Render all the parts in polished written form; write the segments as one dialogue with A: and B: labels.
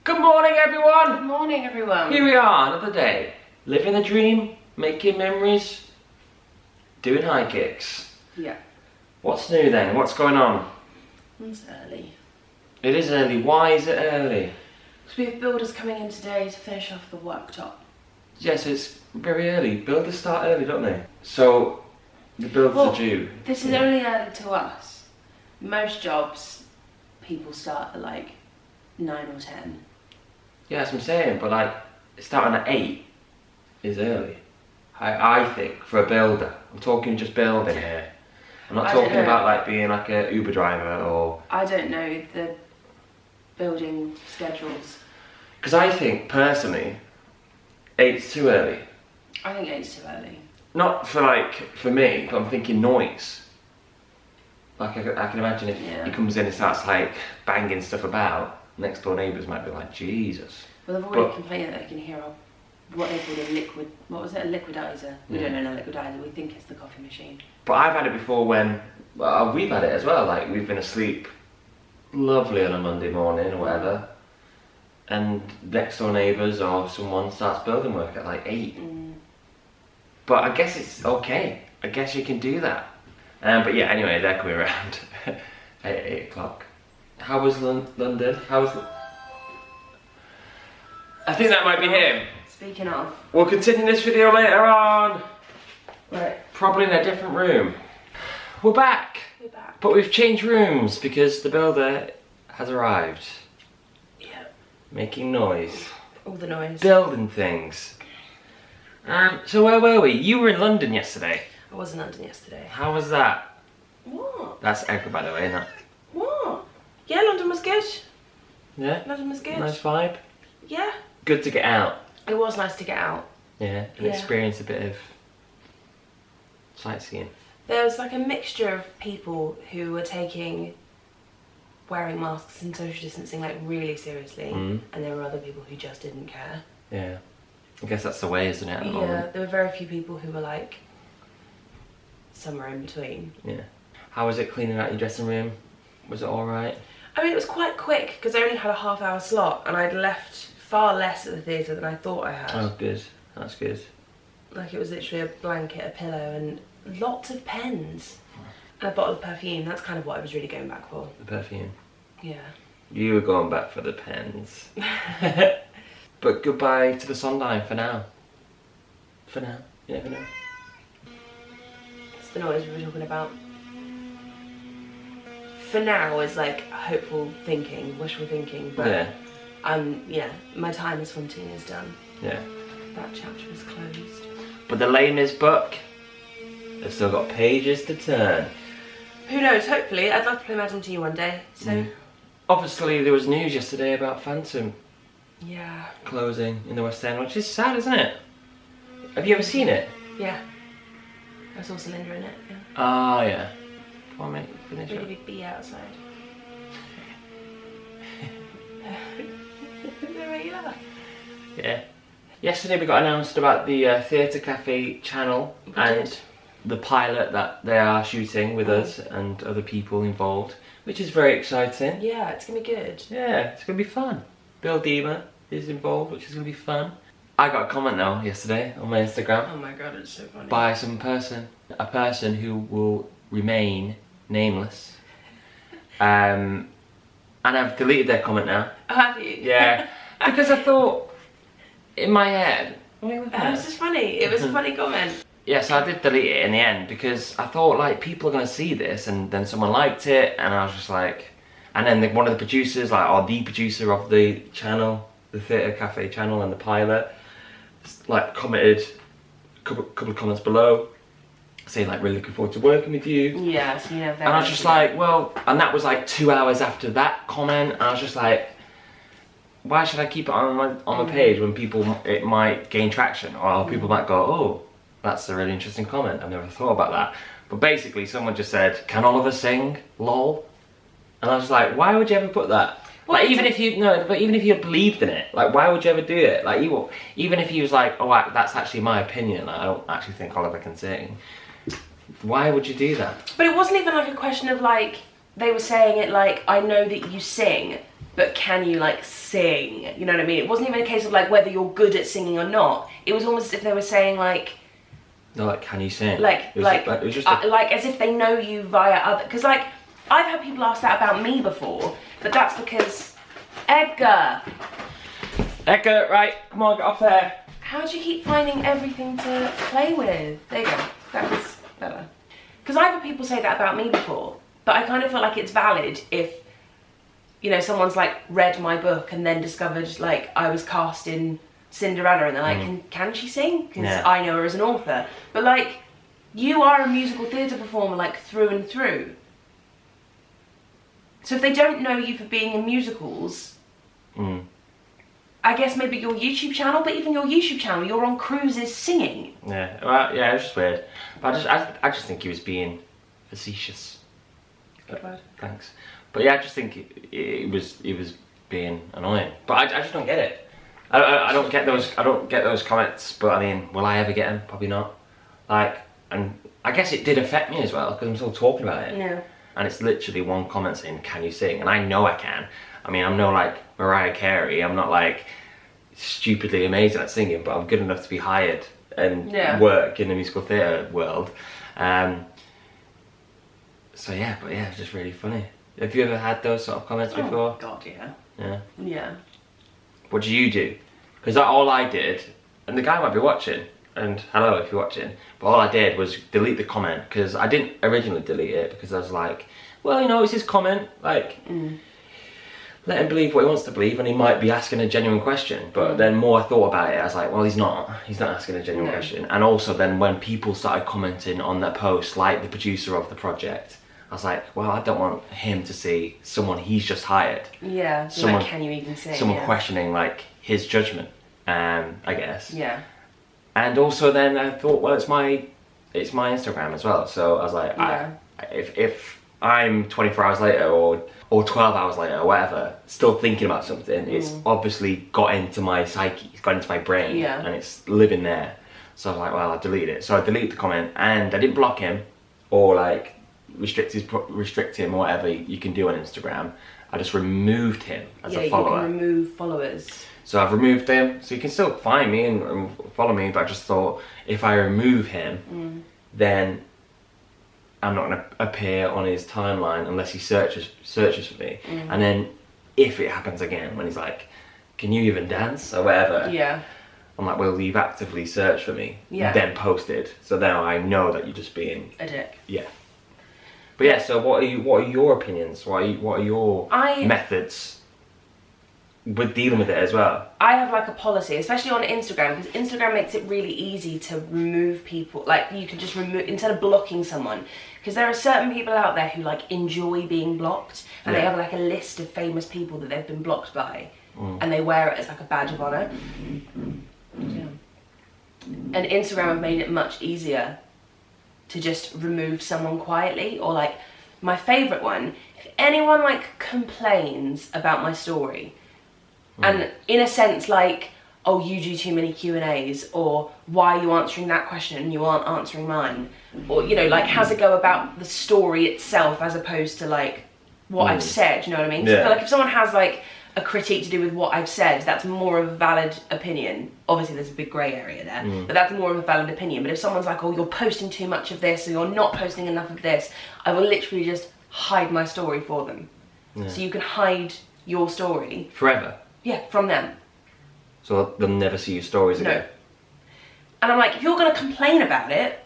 A: Good morning, everyone!
B: Good morning, everyone.
A: Here we are, another day. Living the dream, making memories, doing high kicks.
B: Yeah.
A: What's new then? What's going on?
B: It's early.
A: It is early. Why is it early?
B: Because we have builders coming in today to finish off the worktop.
A: Yes, it's very early. Builders start early, don't they? So, the builders are due.
B: This is only early to us. Most jobs, people start at like 9 or 10.
A: Yeah, that's what I'm saying, but like, starting at 8 is early. I think, for a builder. I'm talking just building here. I'm not talking about like being like a Uber driver or...
B: I don't know the building schedules.
A: Because I think, personally, 8's too early.
B: I think 8's too early.
A: Not for for me, but I'm thinking noise. Like I can imagine if he comes in and starts like banging stuff about, next door neighbours might be like, Jesus.
B: Well, they've already complained that they can hear what they call a liquidizer. We don't know a liquidizer, we think it's the coffee machine.
A: But I've had it before when, well, we've had it as well, like we've been asleep lovely on a Monday morning or whatever, and next door neighbours or someone starts building work at like 8. But I guess it's okay. I guess you can do that. But yeah, anyway, they're coming around at 8 o'clock. How was London? How was... I think that might be him.
B: Speaking of.
A: We'll continue this video later on.
B: Right.
A: Probably in a different room. We're back.
B: We're back.
A: But we've changed rooms because the builder has arrived.
B: Yeah.
A: Making noise.
B: All the noise.
A: Building things. So where were we? You were in London yesterday.
B: I was in London yesterday.
A: How was that?
B: What?
A: That's Edgar, by the way, isn't it?
B: What? Yeah, London was good.
A: Yeah?
B: London was good.
A: Nice vibe?
B: Yeah.
A: Good to get out.
B: It was nice to get out.
A: Yeah, and experience a bit of sightseeing.
B: There was like a mixture of people who were taking wearing masks and social distancing like really seriously, and there were other people who just didn't care.
A: Yeah. I guess that's the way, isn't it, at the
B: Yeah,
A: moment?
B: there were very few people who were like somewhere in between.
A: Yeah. How was it cleaning out your dressing room? Was it alright?
B: I mean, it was quite quick because I only had a half-hour slot and I'd left far less at the theatre than I thought I had.
A: Oh, good. That's good.
B: Like it was literally a blanket, a pillow and lots of pens. And a bottle of perfume. That's kind of what I was really going back for.
A: The perfume.
B: Yeah.
A: You were going back for the pens. But goodbye to the sunline for now. For now. You never know.
B: It's the noise we were talking about. For now is like hopeful thinking, wishful thinking, but yeah, my time as Fontaine is done.
A: Yeah.
B: That chapter is closed.
A: But the Les Mis book, they've still got pages to turn.
B: Who knows, hopefully. I'd love to play Madame T one day, so...
A: Obviously there was news yesterday about Phantom closing in the West End, which is sad, isn't it? Have you ever seen it?
B: Yeah. I saw Cylinder in it, yeah.
A: Ah, yeah. Come on, mate, finish
B: Really
A: it.
B: big bee outside.
A: Yeah. Yesterday we got announced about the Theatre Cafe channel and the pilot that they are shooting with us and other people involved, which is very exciting.
B: Yeah, it's gonna be good.
A: Yeah, it's gonna be fun. Bill Deemer is involved, which is gonna be fun. I got a comment though yesterday on my Instagram.
B: Oh my god, it's so funny.
A: By a person who will remain nameless. And I've deleted their comment now.
B: Oh, have you?
A: Yeah, because I thought in my head,
B: it was just funny. It was a funny comment.
A: Yeah, so I did delete it in the end because I thought like people are gonna see this, and then someone liked it, and I was just like, and then one of the producers, like, or the producer of the channel, the Theatre Cafe channel and the pilot, like commented a couple of comments below, saying like really looking forward to working with you.
B: Yes, yeah.
A: And I was just like, well, and that was like 2 hours after that comment, and I was just like, why should I keep it on my page when it might gain traction, or people might go, oh, that's a really interesting comment, I've never thought about that. But basically someone just said, can Oliver sing? Lol. And I was like, why would you ever put that?
B: Well,
A: like, even if you had believed in it, like, why would you ever do it? Like, even if he was like, oh, that's actually my opinion, like, I don't actually think Oliver can sing. Why would you do that?
B: But it wasn't even like a question of like, they were saying it like, I know that you sing. but can you like sing? You know what I mean? It wasn't even a case of like whether you're good at singing or not. It was almost as if they were saying like,
A: no, like, can you sing?
B: Like as if they know you via other. Because like I've had people ask that about me before, but that's because Edgar, right? Come on, get off there. How do you keep finding everything to play with? There you go. That was better. Because I've had people say that about me before, but I kind of feel like it's valid if, you know, someone's like read my book and then discovered like I was cast in Cinderella and they're like, can she sing? Because I know her as an author. But like, you are a musical theatre performer like through and through. So if they don't know you for being in musicals, I guess maybe your YouTube channel, but even your YouTube channel, you're on cruises singing.
A: Yeah, well, yeah, it was just weird. But I just think he was being facetious.
B: Good word.
A: Thanks. But yeah, I just think he was being annoying. But I just don't get it. I don't get those comments. But I mean, will I ever get them? Probably not. Like, and I guess it did affect me as well because I'm still talking about it.
B: Yeah.
A: And it's literally one comment saying, "Can you sing?" And I know I can. I mean, I'm no like Mariah Carey. I'm not like stupidly amazing at singing, but I'm good enough to be hired and work in the musical theatre world. So yeah, but yeah, it's just really funny. Have you ever had those sort of comments before?
B: Oh God, yeah.
A: Yeah.
B: Yeah.
A: What do you do? Because all I did, and the guy might be watching, and hello if you're watching, but all I did was delete the comment because I didn't originally delete it because I was like, well, you know, it's his comment, like, let him believe what he wants to believe and he might be asking a genuine question. But then more I thought about it, I was like, well, he's not asking a genuine question. And also then when people started commenting on that post, like the producer of the project, I was like, well, I don't want him to see someone he's just hired.
B: Yeah, someone, like, can you even sing?
A: Someone questioning like his judgment, I guess.
B: Yeah.
A: And also then I thought, well, it's my Instagram as well. So I was like, if I'm 24 hours later or 12 hours later or whatever, still thinking about something, it's obviously got into my psyche, it's got into my brain, and it's living there. So I was like, well, I'll delete it. So I deleted the comment and I didn't block him or like restrict him or whatever you can do on Instagram. I just removed him as a follower.
B: Yeah, you can remove followers.
A: So I've removed him, so you can still find me and follow me, but I just thought if I remove him, then I'm not going to appear on his timeline unless he searches for me. And then if it happens again, when he's like, can you even dance or whatever? I'm like, well, you've actively searched for me, then posted, so now I know that you're just being
B: a dick.
A: Yeah. But yeah, so what are your opinions? What are your methods with dealing with it as well?
B: I have like a policy, especially on Instagram, because Instagram makes it really easy to remove people. Like, you can just remove, instead of blocking someone, because there are certain people out there who like enjoy being blocked, and they have like a list of famous people that they've been blocked by, and they wear it as like a badge of honor. And Instagram have made it much easier to just remove someone quietly. Or like, my favorite one, if anyone like complains about my story, and in a sense like, oh, you do too many Q&As, or why are you answering that question and you aren't answering mine, or, you know, like, has it go about the story itself as opposed to like what I've said, you know what I mean? So I feel like if someone has like a critique to do with what I've said, that's more of a valid opinion. Obviously there's a big grey area there, but that's more of a valid opinion. But if someone's like, oh, you're posting too much of this, or you're not posting enough of this, I will literally just hide my story for them. So you can hide your story
A: forever.
B: Yeah, from them.
A: So they'll never see your stories again.
B: No. And I'm like, if you're going to complain about it,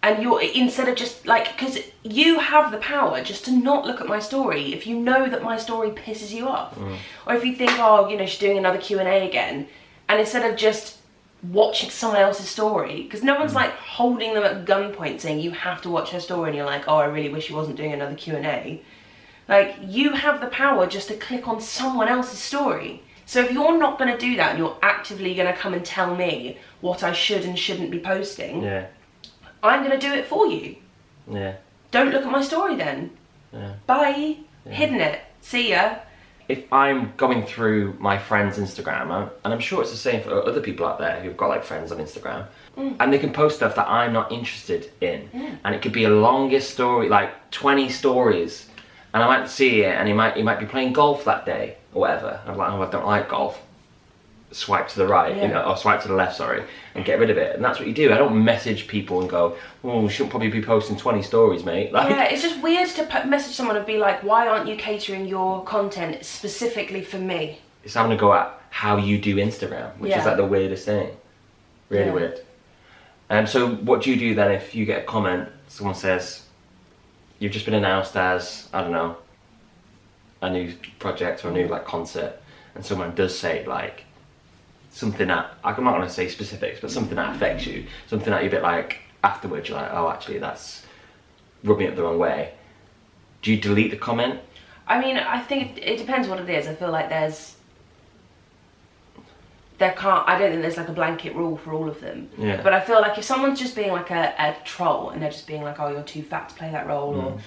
B: and you're, instead of just like, because you have the power just to not look at my story if you know that my story pisses you off. Or if you think, oh, you know, she's doing another Q&A again, and instead of just watching someone else's story, because no one's like holding them at gunpoint saying you have to watch her story, and you're like, oh, I really wish she wasn't doing another Q&A. Like, you have the power just to click on someone else's story. So if you're not going to do that and you're actively going to come and tell me what I should and shouldn't be posting, I'm going to do it for you. Don't look at my story then. Bye. Hidden it. See ya.
A: If I'm going through my friend's Instagram, and I'm sure it's the same for other people out there who've got like friends on Instagram, and they can post stuff that I'm not interested in, and it could be a longest story, like 20 stories, and I might see it, and he might be playing golf that day or whatever. I'm like, oh, I don't like golf. Swipe to the right, or swipe to the left, sorry, and get rid of it. And that's what you do. I don't message people and go, oh, we shouldn't probably be posting 20 stories, mate. Like,
B: yeah, it's just weird to message someone and be like, why aren't you catering your content specifically for me?
A: It's having to go at how you do Instagram, which is like the weirdest thing. Really weird. So what do you do then if you get a comment, someone says, you've just been announced as, I don't know, a new project or a new like concert, and someone does say like, something that, I'm not going to say specifics, but something that affects you, something that you're a bit like, afterwards you're like, oh actually that's rubbed me up the wrong way. Do you delete the comment?
B: I mean, I think it depends what it is. I feel like I don't think there's like a blanket rule for all of them.
A: Yeah.
B: But I feel like if someone's just being like a troll, and they're just being like, oh, you're too fat to play that role, or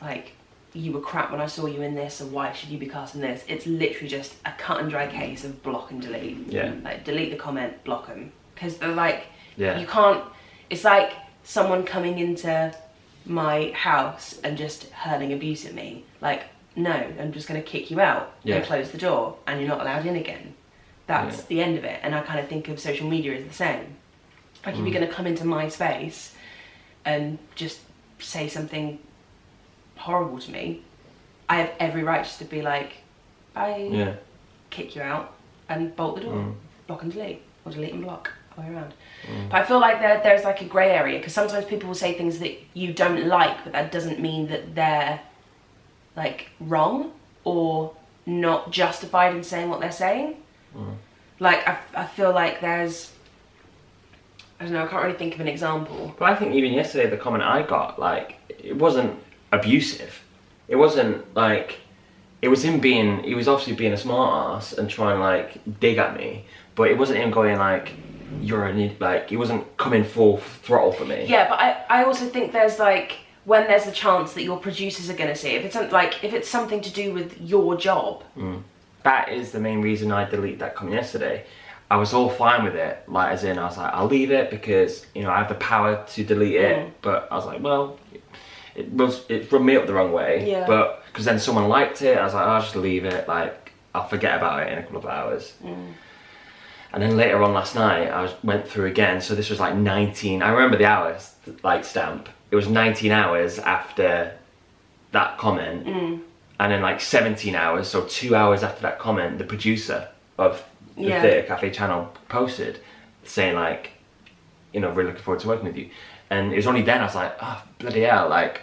B: like, you were crap when I saw you in this, and why should you be casting this? It's literally just a cut and dry case of block and delete.
A: Yeah.
B: Like, delete the comment, block them. Because they're like,
A: Yeah.
B: you can't, it's like someone coming into my house and just hurling abuse at me. Like, no, I'm just going to kick you out and close the door, and you're not allowed in again. That's the end of it. And I kind of think of social media as the same. Like, if you're going to come into my space and just say something horrible to me, I have every right just to be like, bye, kick you out, and bolt the door, block and delete, or delete and block, all the way around. But I feel like there's like a grey area, because sometimes people will say things that you don't like, but that doesn't mean that they're like wrong or not justified in saying what they're saying. Like, I feel like there's, I don't know, I can't really think of an example.
A: But I think even yesterday the comment I got, like, it wasn't abusive. It wasn't like, it was him being, he was obviously being a smart ass and trying like dig at me, but it wasn't him going like, you're an idiot, like, he wasn't coming full throttle for me.
B: Yeah, but I also think there's like, when there's a chance that your producers are going to see it, if it's something to do with your job.
A: That is the main reason I deleted that comment yesterday. I was all fine with it, like, as in I was like, I'll leave it because, you know, I have the power to delete it, but I was like, well, it rubbed me up the wrong way, but because then someone liked it, I was like, I'll just leave it, like, I'll forget about it in a couple of hours. And then later on last night, I went through again, so this was like 19, I remember the hours, like, stamp. It was 19 hours after that comment, and then like 17 hours, so 2 hours after that comment, the producer of the Theatre Cafe channel posted, saying like, you know, really looking forward to working with you. And it was only then I was like, oh, bloody hell, like,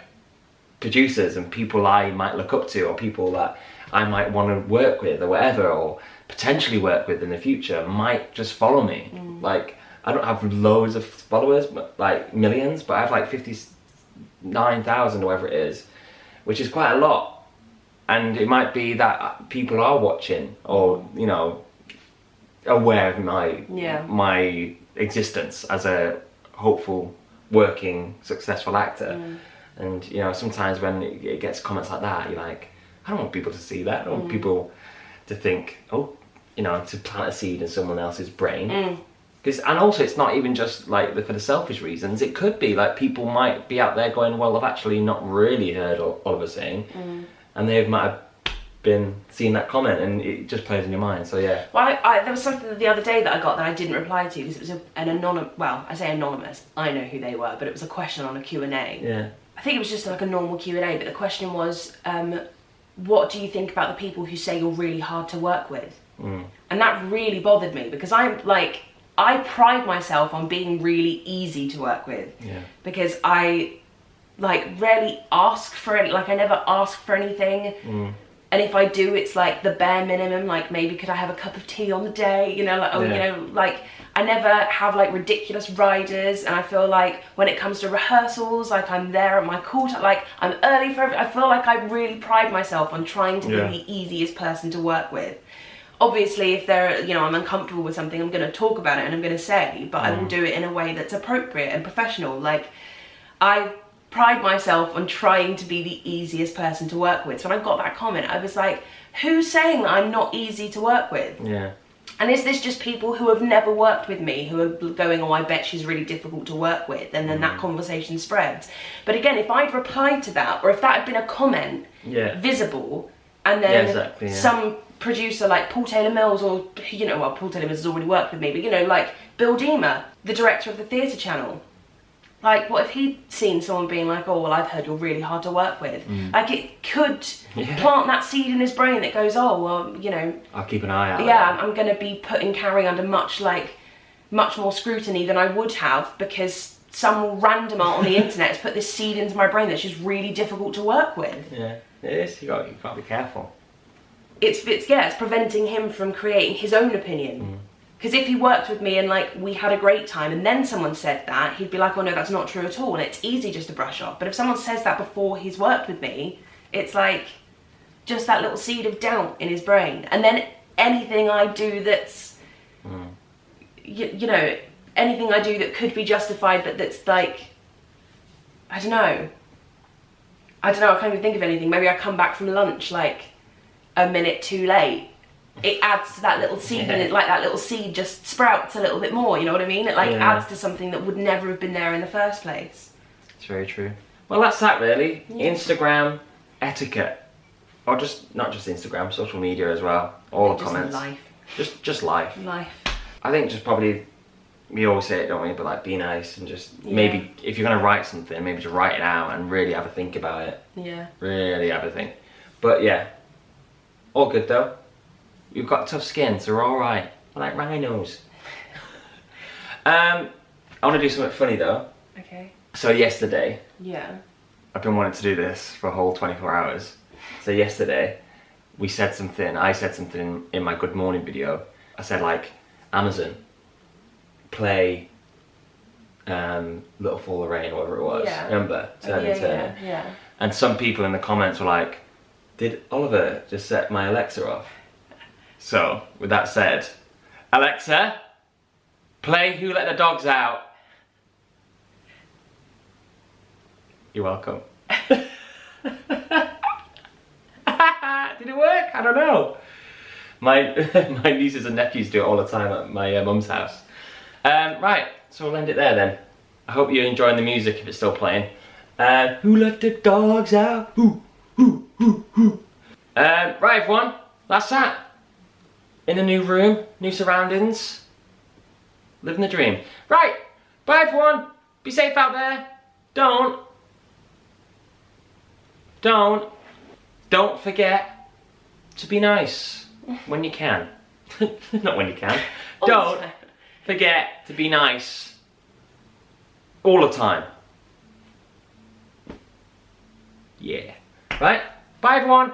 A: producers and people I might look up to, or people that I might want to work with or whatever, or potentially work with in the future, might just follow me. Like, I don't have loads of followers, like millions, but I have like 59,000 or whatever it is, which is quite a lot. And it might be that people are watching, or, you know, aware of my existence as a hopeful, working, successful actor. And, you know, sometimes when it gets comments like that, you're like, I don't want people to see that. I don't want people to think, oh, you know, to plant a seed in someone else's brain. And also, it's not even just like for the selfish reasons. It could be like people might be out there going, well, I've actually not really heard Oliver sing, and they might have been seeing that comment, and it just plays in your mind. So yeah.
B: Well, there was something the other day that I got that I didn't reply to, because it was an anonymous. Well, I say anonymous. I know who they were, but it was a question on a Q&A.
A: Yeah.
B: I think it was just like a normal Q&A, but the question was, what do you think about the people who say you're really hard to work with? And that really bothered me, because I'm like, I pride myself on being really easy to work with. Because I like rarely ask for any, like I never ask for anything. And if I do, it's like the bare minimum, like maybe could I have a cup of tea on the day, you know, like, you know, like I never have like ridiculous riders. And I feel like when it comes to rehearsals, like I'm there at my call time, like I'm early for everything. I feel like I really pride myself on trying to be the easiest person to work with. Obviously, if you know, I'm uncomfortable with something, I'm going to talk about it and I'm going to say, but I will do it in a way that's appropriate and professional. Like, I pride myself on trying to be the easiest person to work with. So when I got that comment, I was like, who's saying that I'm not easy to work with?
A: Yeah.
B: And is this just people who have never worked with me who are going, oh, I bet she's really difficult to work with, and then that conversation spreads? But again, if I'd replied to that, or if that had been a comment visible, and then some producer like Paul Taylor Mills, or, you know, well, Paul Taylor Mills has already worked with me, but, you know, like Bill Deemer, the director of the Theatre Channel, like, what if he'd seen someone being like, oh, well, I've heard you're really hard to work with? Like, it could plant that seed in his brain that goes, oh, well, you know,
A: I'll keep an eye out.
B: Yeah, I'm going to be putting Carrie under much more scrutiny than I would have, because some randomer on the internet has put this seed into my brain that she's really difficult to work with.
A: Yeah, it is. You got to be careful.
B: It's preventing him from creating his own opinion. Because if he worked with me and, like, we had a great time and then someone said that, he'd be like, oh no, that's not true at all, and it's easy just to brush off. But if someone says that before he's worked with me, it's like just that little seed of doubt in his brain. And then anything I do that's, you know, anything I do that could be justified, but that's like, I don't know, I can't even think of anything. Maybe I come back from lunch like a minute too late. It adds to that little seed, and it, like, that little seed just sprouts a little bit more, you know what I mean? It like adds to something that would never have been there in the first place.
A: It's very true. Well, that's that really. Instagram etiquette. Or just, not just Instagram, social media as well. All the comments.
B: Life.
A: Just life.
B: Life.
A: I think just probably, we always say it, don't we? But like, be nice and just maybe, if you're going to write something, maybe just write it out and really have a think about it.
B: Yeah.
A: Really have a think. But yeah, all good though. We've got tough skin, so we're alright. We're like rhinos. I want to do something funny though.
B: Okay.
A: So yesterday,
B: I've
A: been wanting to do this for a whole 24 hours. So yesterday, I said something in my good morning video. I said like, Amazon, play Little Fall of Rain, or whatever it was. Remember? Turn and Turn.
B: Yeah.
A: And some people in the comments were like, did Oliver just set my Alexa off? So, with that said, Alexa, play Who Let the Dogs Out. You're welcome. Did it work? I don't know. My nieces and nephews do it all the time at my mum's house. Right, so we'll end it there then. I hope you're enjoying the music if it's still playing. Who let the dogs out? Who? Right everyone, that's that. In a new room, new surroundings, living the dream. Right, bye everyone, be safe out there. Don't forget to be nice when you can. Not when you can. Don't forget to be nice all the time. Yeah. Right, bye everyone.